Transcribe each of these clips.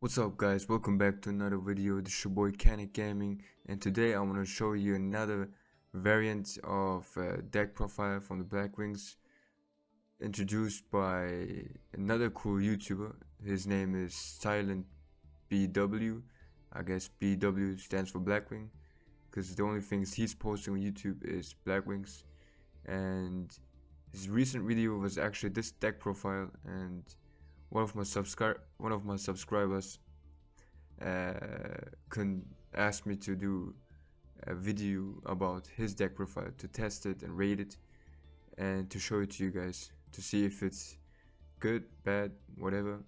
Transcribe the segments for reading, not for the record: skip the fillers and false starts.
What's up guys, welcome back to another video. This is your boy ytkanakgaming, and today I want to show you another variant of deck profile from the Blackwings, introduced by another cool YouTuber. His name is Silent BW. I guess BW stands for Blackwing, because the only things he's posting on YouTube is Blackwings, and his recent video was actually this deck profile, and one of my subscribers asked me to do a video about his deck profile, to test it and rate it and to show it to you guys to see if it's good, bad, whatever.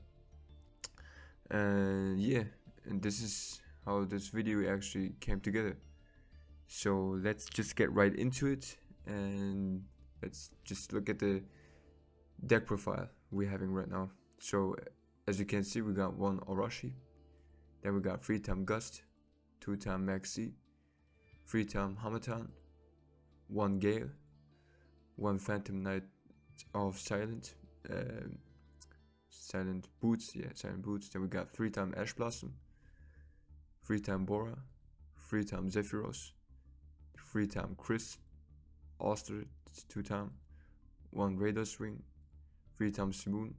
And yeah, and this is how this video actually came together. So let's just get right into it and let's just look at the deck profile we're having right now. So as you can see, we got one Orochi, then we got 3-time Gust, 2-time Maxi, 3-time Hamatan, 1 Gale, 1 Phantom Knight of Silent Boots, Silent Boots. Then we got 3-time Ash Blossom, 3-time Bora, 3-time Zephyros, 3-time Chris, Oster, 2-time, 1 Radar Swing, 3-time Simoon,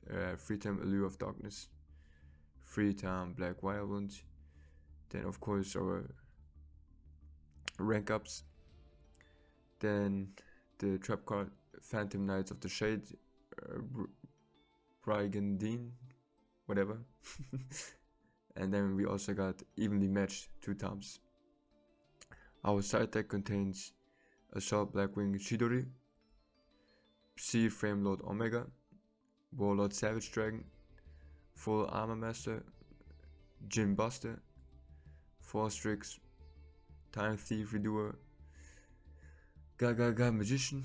3-time Allure of Darkness, 3-time Black Wild. Then of course our rank ups. Then the trap card, Phantom Knights of the Shade, Brigandine, whatever. And then we also got evenly matched 2 times. Our side deck contains Assault Blackwing Chidori, Sea Frame Lord Omega, Warlord Savage Dragon, Full Armor Master, Jim Buster, Force Strix, Time Thief Redoer, Gaga Magician,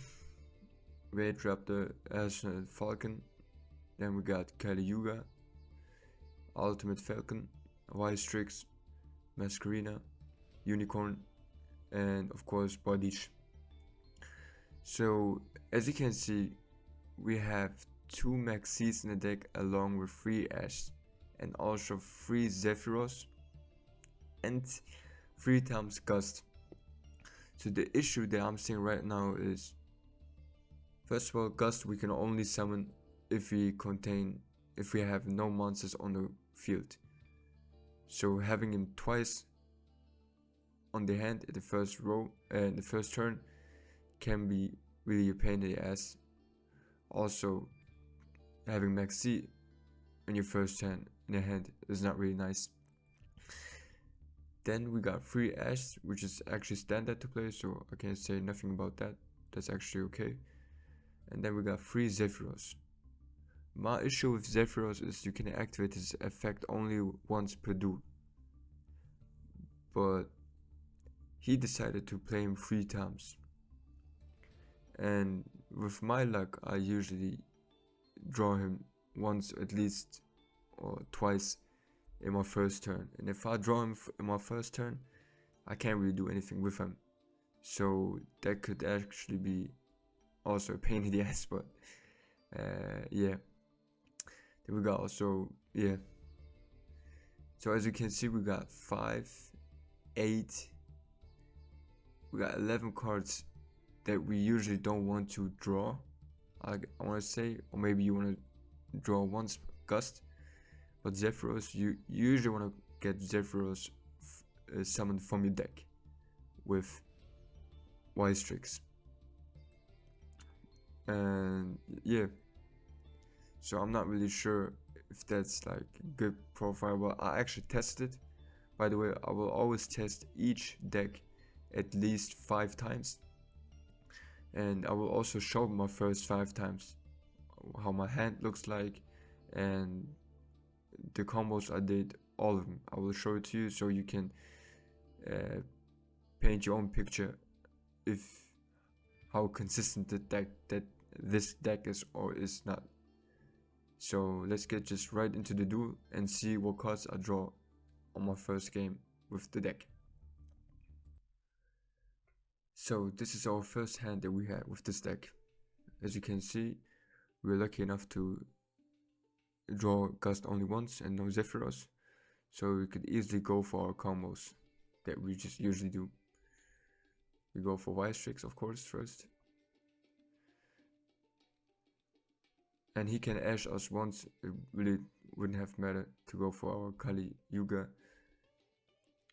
Raid Raptor, Ashen Falcon. Then we got Kali Yuga, Ultimate Falcon, Wise Strix, Masquerina, Unicorn, and of course Bodish. So as you can see, we have 2 Maxis in the deck along with 3 Ash and also 3 Zephyros and 3 times Gust. So the issue that I'm seeing right now is, first of all, Gust we can only summon if we have no monsters on the field. So having him twice on the hand at the first row and the first turn can be really a pain in the ass. Also, having Maxi in your first turn in the hand is not really nice. Then we got 3 Ash, which is actually standard to play, so I can't say nothing about that. That's actually okay. And then we got 3 Zephyros. My issue with Zephyros is you can activate his effect only once per duel, but he decided to play him 3 times. And with my luck, I usually draw him once at least or twice in my first turn, and if I draw him in my first turn, I can't really do anything with him. So that could actually be also a pain in the ass, but yeah. Then we got also, so as you can see, we got 5, 8, we got 11 cards that we usually don't want to draw, I want to say, or maybe you want to draw once Gust. But Zephyros, you usually want to get Zephyros summoned from your deck with Wise Tricks. And yeah, so I'm not really sure if that's like a good profile, but I actually tested it. By the way, I will always test each deck at least 5 times, and I will also show my first 5 times how my hand looks like and the combos I did, all of them. I will show it to you so you can paint your own picture if how consistent this deck is or is not. So let's get just right into the duel and see what cards I draw on my first game with the deck. So this is our first hand that we have with this deck. As you can see, we're lucky enough to draw Gust only once and no Zephyros, so we could easily go for our combos that we just usually do. We go for Wise Tricks, of course, first. And he can Ash us once. It really wouldn't have mattered to go for our Kali Yuga,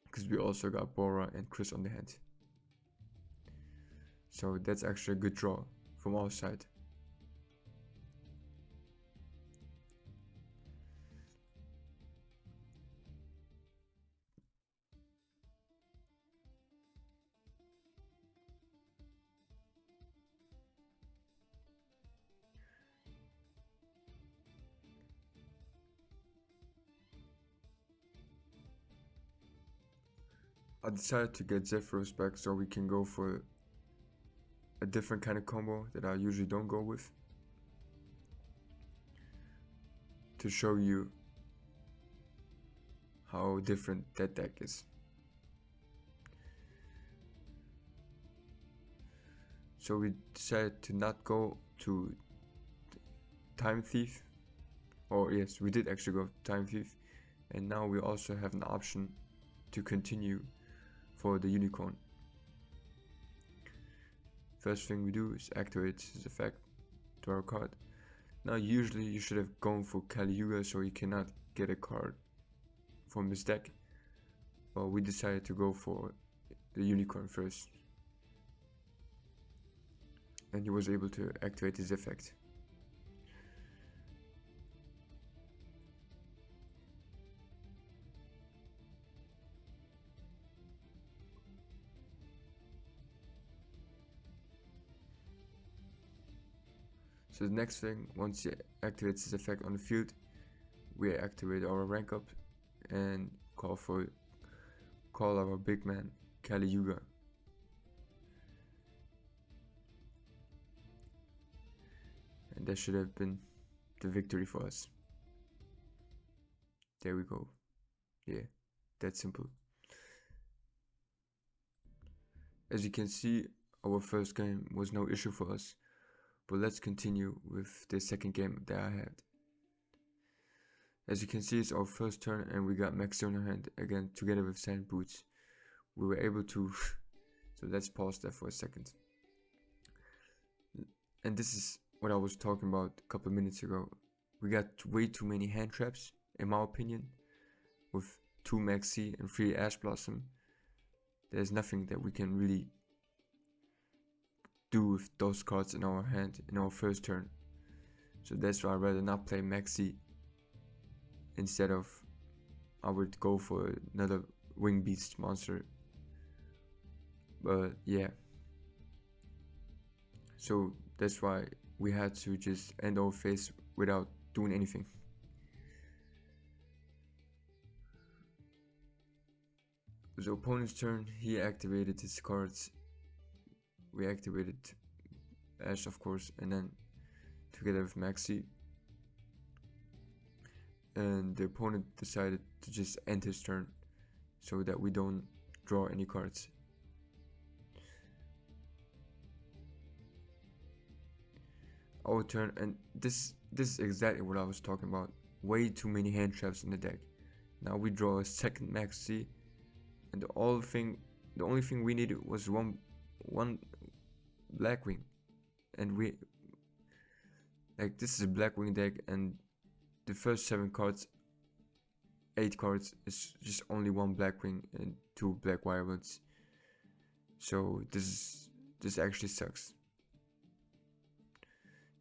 because we also got Bora and Chris on the hand. So that's actually a good draw from our side. I decided to get Zephyros back so we can go for a different kind of combo that I usually don't go with, to show you how different that deck is. So we decided to not go to Time Thief, or yes, we did actually go Time Thief, and now we also have an option to continue for the Unicorn. First thing we do is activate his effect to our card. Now usually you should have gone for Kali Yuga so you cannot get a card from this deck, but we decided to go for the Unicorn first, and he was able to activate his effect. So the next thing, once he activates his effect on the field, we activate our rank up and call our big man Kali Yuga. And that should have been the victory for us. There we go. Yeah, that's simple. As you can see, our first game was no issue for us, but let's continue with the second game that I had. As you can see, it's our first turn and we got Maxi on our hand again together with Sand Boots. We were able to so let's pause that for a second. And this is what I was talking about a couple of minutes ago. We got way too many hand traps, in my opinion. With 2 Maxi and 3 Ash Blossom, there's nothing that we can really do with those cards in our hand in our first turn. So that's why I'd rather not play Maxi. Instead of, I would go for another Wing Beast monster. But yeah, so that's why we had to just end our phase without doing anything. The opponent's turn, he activated his cards. We activated Ash, of course, and then together with Maxi. And the opponent decided to just end his turn so that we don't draw any cards. Our turn, and this is exactly what I was talking about. Way too many hand traps in the deck. Now we draw a second Maxi, and the only thing we needed was one Blackwing, and this is a Blackwing deck, and the first 8 cards is just only 1 Blackwing and 2 Black Wyverns. So this actually sucks.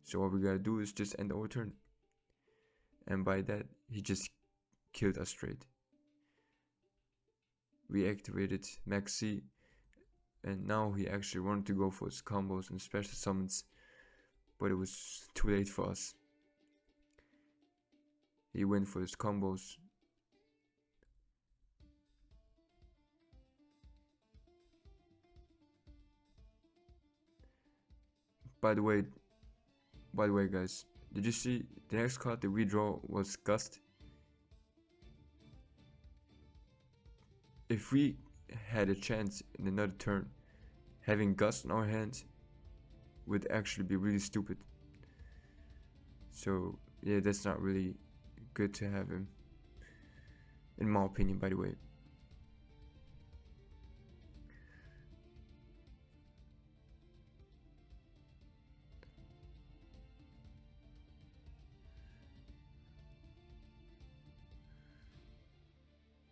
So what we gotta do is just end our turn, and by that he just killed us straight. We activated Maxi, and now he actually wanted to go for his combos and special summons, but it was too late for us. He went for his combos. By the way guys, did you see the next card that we draw was Gust? If we had a chance in another turn, having Gust in our hand would actually be really stupid. So yeah, that's not really good to have him, in my opinion, by the way.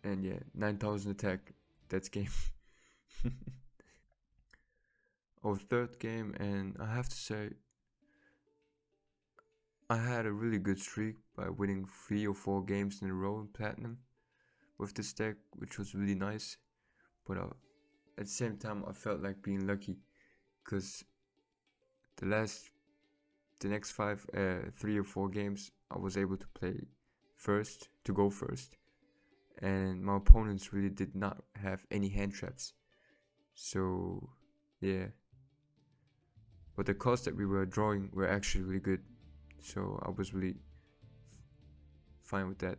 And yeah, 9,000 attack, that's game. Our third game, and I have to say, I had a really good streak by winning 3 or 4 games in a row in Platinum with this deck, which was really nice. But at the same time, I felt like being lucky, because the next 3 or 4 games, I was able to go first, and my opponents really did not have any hand traps. So yeah, but the cards that we were drawing were actually really good, so I was really fine with that.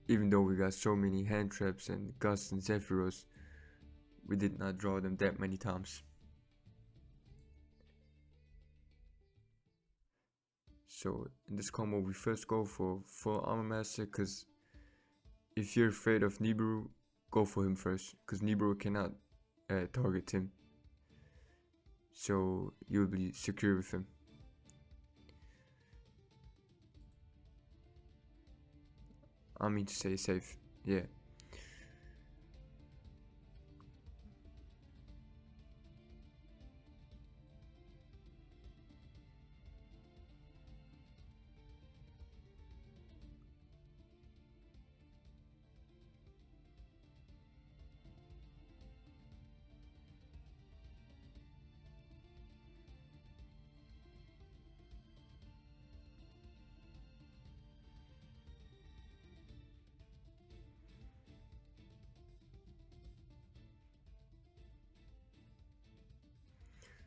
Even though we got so many hand traps and Gust and Zephyros, we did not draw them that many times. So in this combo, we first go for full Armor Master, because if you're afraid of Nibiru, go for him first, because Nibiru cannot target him, so you'll be secure with him. I mean to say safe, yeah.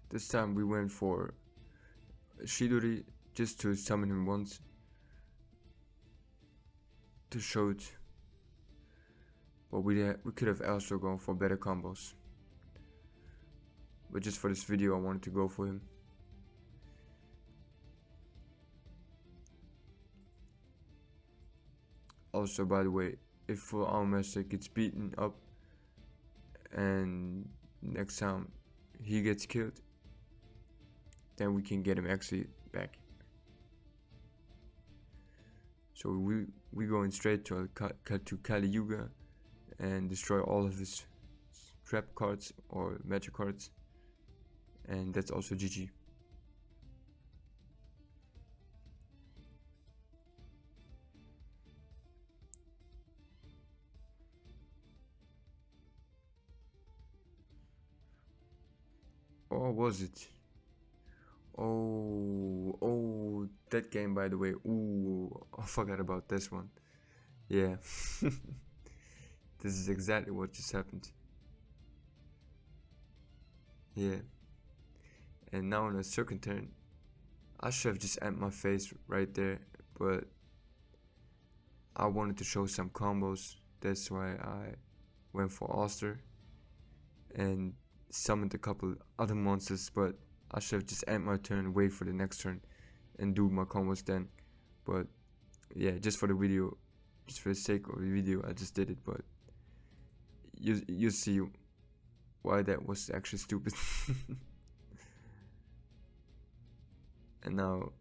This time we went for Shidori just to summon him once to show it, but we could have also gone for better combos, but just for this video I wanted to go for him. Also, by the way, if full Armor Master gets beaten up and next time he gets killed, then we can get him actually back. So we going straight to Kali Yuga and destroy all of his trap cards or magic cards, and that's also GG. Or was it? Oh, that game, by the way. Ooh, I forgot about this one. Yeah. This is exactly what just happened. Yeah. And now on a second turn, I should have just ended my phase right there, but I wanted to show some combos. That's why I went for Oster and summoned a couple other monsters, but I should have just ended my turn, wait for the next turn and do my combos then. But yeah, just for the video, just for the sake of the video, I just did it. But you see why that was actually stupid. And now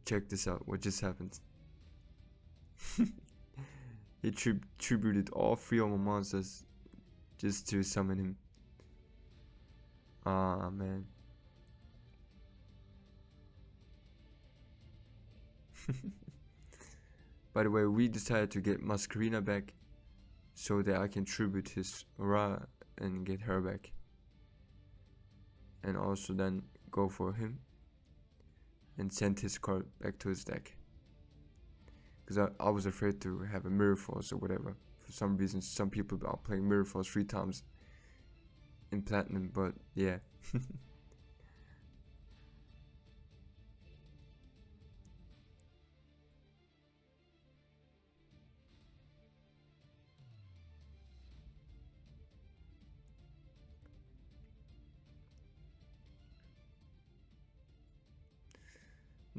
check this out, what just happened. He tributed all 3 of my monsters just to summon him. Ah, man. By the way, we decided to get Masquerina back so that I can tribute his Ra and get her back, and also then go for him and send his card back to his deck, because I was afraid to have a Mirror Force or whatever. For some reason, some people are playing Mirror Force 3 times in Platinum, but yeah.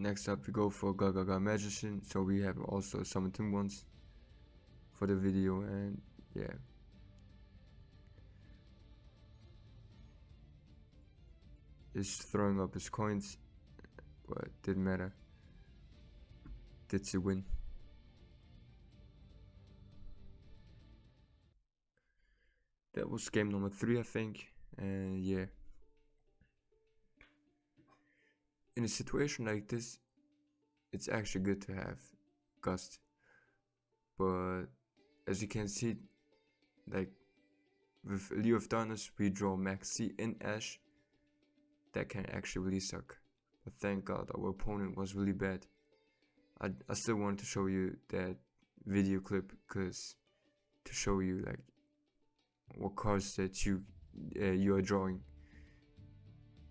Next up we go for Gaga Magician, so we have also summoned him once for the video, and yeah. He's throwing up his coins, but didn't matter. Did he win? That was game number 3, I think, and yeah. In a situation like this, it's actually good to have Gust, but as you can see, like with Leo of Darkness, we draw Max C in Ash. That can actually really suck, but thank God our opponent was really bad. I still wanted to show you that video clip, because to show you like what cards that you are drawing.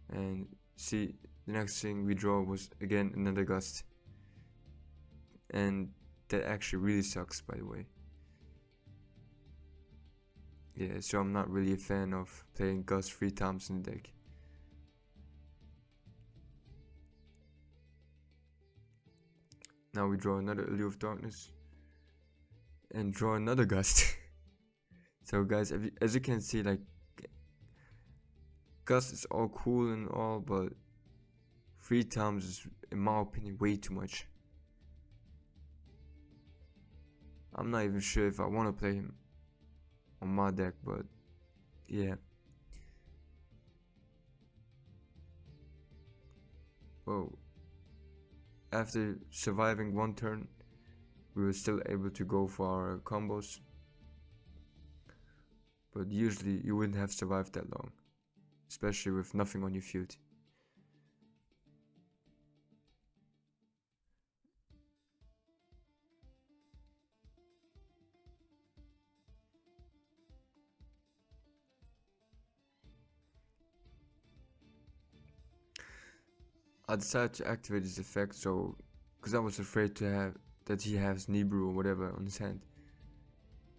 And see, the next thing we draw was again another Gust, and that actually really sucks, by the way. Yeah, so I'm not really a fan of playing Gust 3 times in the deck. Now we draw another Allure of Darkness and draw another Gust. So guys, as you can see, like, Gust is all cool and all, but 3 times is, in my opinion, way too much. I'm not even sure if I want to play him on my deck, but yeah. Well, after surviving 1 turn, we were still able to go for our combos, but usually you wouldn't have survived that long, especially with nothing on your field. I decided to activate his effect, so because I was afraid to have that he has Nibiru or whatever on his hand.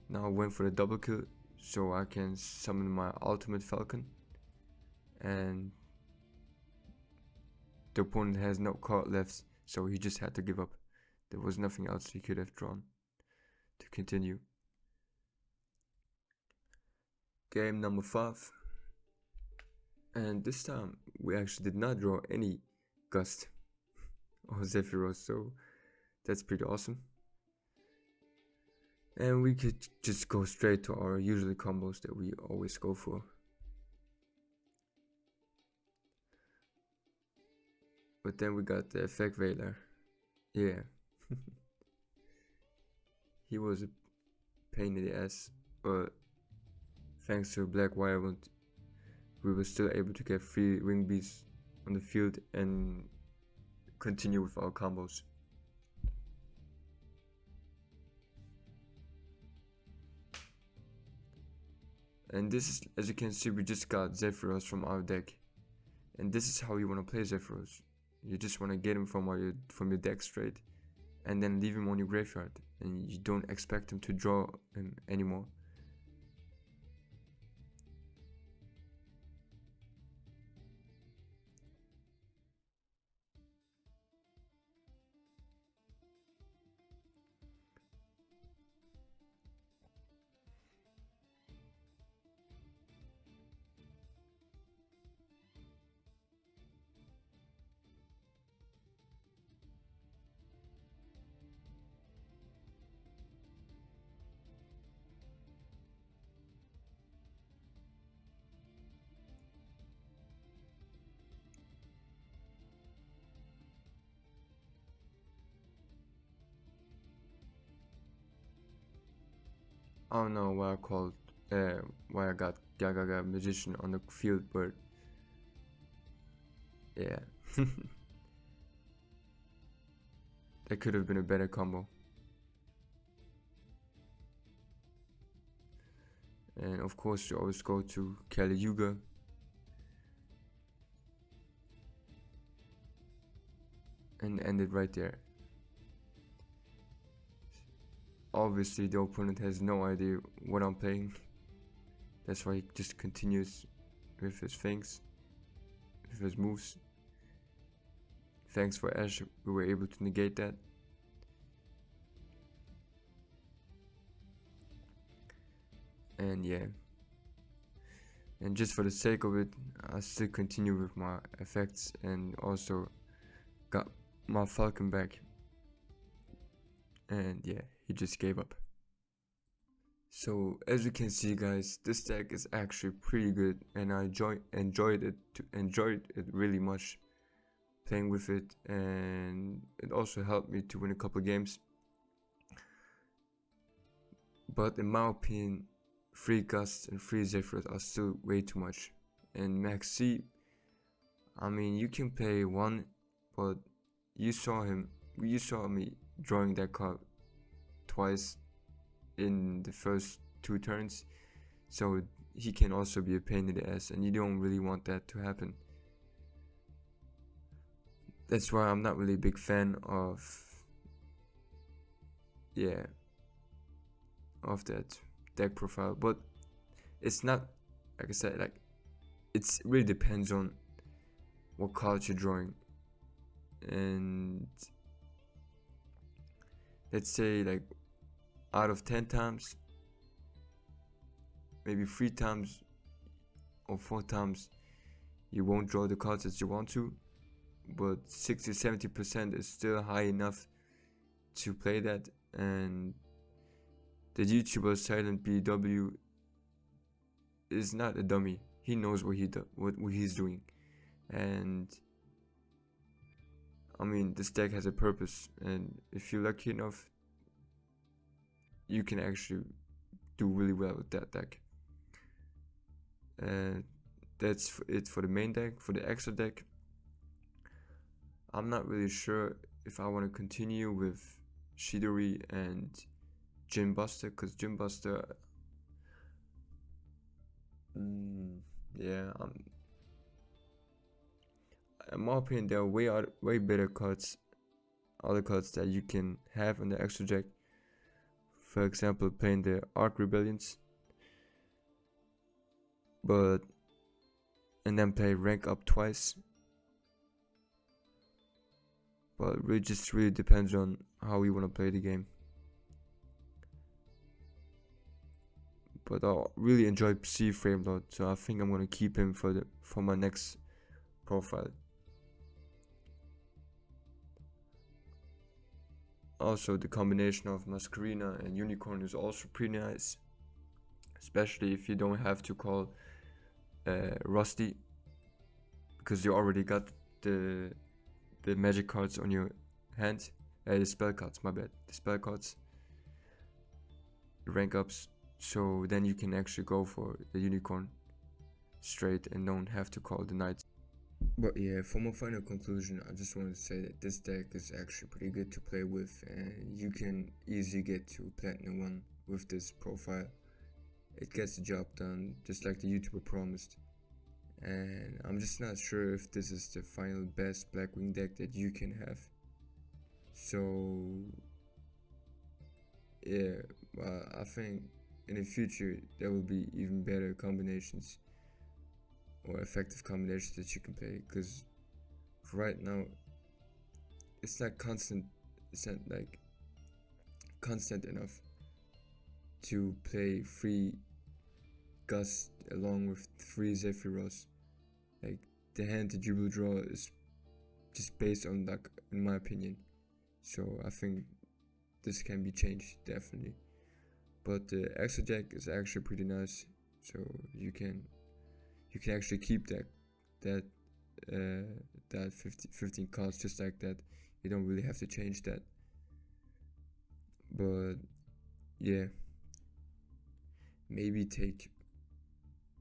Now I went for the double kill, so I can summon my ultimate Falcon, and the opponent has no card left, so he just had to give up. There was nothing else he could have drawn to continue. Game number 5, and this time we actually did not draw any Gust or Zephyros, so that's pretty awesome. And we could just go straight to our usual combos that we always go for. But then we got the Effect Veiler. Yeah. He was a pain in the ass, but thanks to Black Wirebond, we were still able to get 3 Wing Beasts on the field and continue with our combos. And this is, as you can see, we just got Zephyros from our deck, and this is how you want to play Zephyros. You just want to get him from your deck straight, and then leave him on your graveyard, and you don't expect him to draw him anymore. I don't know why I got Gaga Magician on the field, but yeah. That could have been a better combo. And of course you always go to Kali Yuga. And end it right there. Obviously the opponent has no idea what I'm playing. That's why he just continues with his things, with his moves. thanks for Ash, we were able to negate that. And yeah, and just for the sake of it, I still continue with my effects and also got my Falcon back. And yeah, he just gave up. So as you can see guys, this deck is actually pretty good, and I enjoyed it really much playing with it, and it also helped me to win a couple games. But in my opinion, 3 Gust and 3 Zephyros are still way too much. And Max C, I mean, you can play 1, but you saw me drawing that card twice in the first 2 turns, so he can also be a pain in the ass, and you don't really want that to happen. That's why I'm not really a big fan of that deck profile. But it's not, like I said, like, it really depends on what cards you're drawing. And let's say, like, out of 10 times, maybe 3 times or 4 times you won't draw the cards that you want to, but 60-70% is still high enough to play that. And the YouTuber Silent BW is not a dummy. He knows what he's doing, and I mean, this deck has a purpose, and if you're lucky enough, you can actually do really well with that deck. And that's it for the main deck. For the extra deck, I'm not really sure if I want to continue with Shidori and Gym Buster, because Gym Buster, yeah, in my opinion, there are way better cards, other cards that you can have on the extra deck. For example, playing the Arc Rebellions, and then play rank up twice. But it really depends on how you want to play the game. But I really enjoy C Framelord, so I think I'm gonna keep him for my next profile. Also, the combination of Masquerina and Unicorn is also pretty nice, especially if you don't have to call Rusty, because you already got the magic cards on your hand. The spell cards, my bad. The spell cards, the rank ups. So then you can actually go for the Unicorn straight and don't have to call the Knights. But yeah, for my final conclusion, I just wanted to say that this deck is actually pretty good to play with, and you can easily get to Platinum 1 with this profile. It gets the job done, just like the YouTuber promised. And I'm just not sure if this is the final best Blackwing deck that you can have. So yeah, I think in the future there will be even better combinations or effective combinations that you can play, because right now it's not constant enough to play 3 Gust along with 3 Zephyros. Like, the hand that you will draw is just based on luck, in my opinion. So I think this can be changed, definitely. But the extra deck is actually pretty nice, so you can actually keep that 15 cards just like that. You don't really have to change that. But yeah, maybe take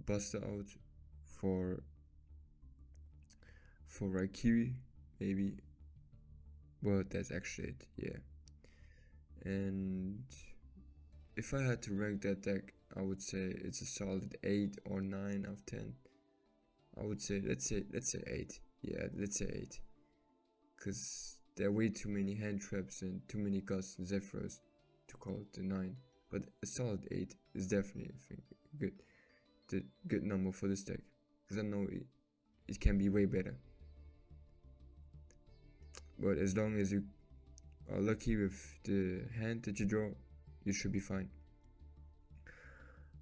Buster out for Raikiri, maybe. But that's actually it, yeah. And if I had to rank that deck, I would say it's a solid 8 or 9 out of 10. I would say, let's say 8. Yeah, let's say 8. Because there are way too many hand traps and too many Gust and Zephyros to call it a 9. But a solid 8 is definitely, I think, the good number for this deck. Because I know it can be way better. but as long as you are lucky with the hand that you draw, you should be fine.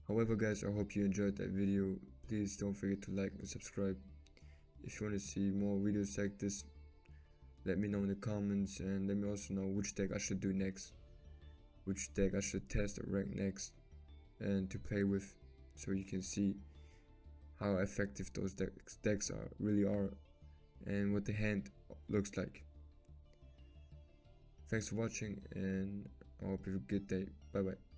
However guys, I hope you enjoyed that video. Please don't forget to like and subscribe. If you want to see more videos like this, let me know in the comments, and let me also know which deck I should do next, which deck I should test or rank next and to play with, so you can see how effective those decks really are and what the hand looks like. Thanks for watching, and I hope you have a good day. Bye bye.